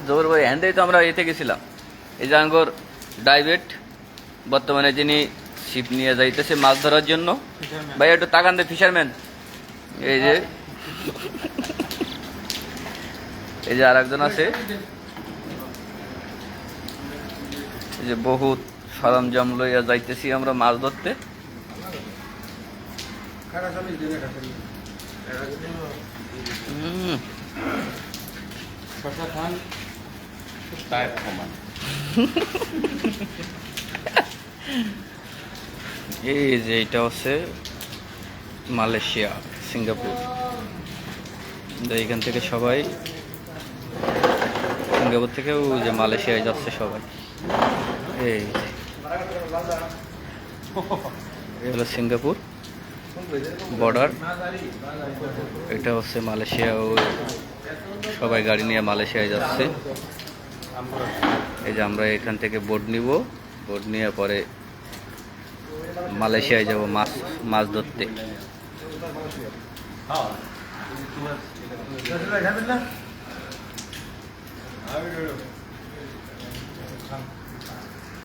জোর ভাই হ্যান্ডেই তো আমরা এতে গেছিলাম। এই যে আঙ্গর ডাইভেট বর্তমানে যিনি ছিপ নিয়ে যাইতেছে মাছ ধরার জন্য। ভাই একটু তাকান দে ফিশারম্যান। এই যে এই যে আর একজন আছে। এই যে বহুত সরঞ্জাম লইয়া যাইতেছি আমরা মাছ ধরতে। এই যে এটা হচ্ছে মালয়েশিয়া, সিঙ্গাপুর। এইখান থেকে সবাই সিঙ্গাপুর থেকে ওই যে মালয়েশিয়ায় যাচ্ছে সবাই। এই হলো সিঙ্গাপুর বর্ডার, এটা হচ্ছে মালয়েশিয়া। ওই সবাই গাড়ি নিয়ে মালয়েশিয়ায় যাচ্ছে। এই যে আমরা এখান থেকে বোট নিব, বোট নিয়ে পরে মালয়েশিয়ায় যাব মাছ ধরতে।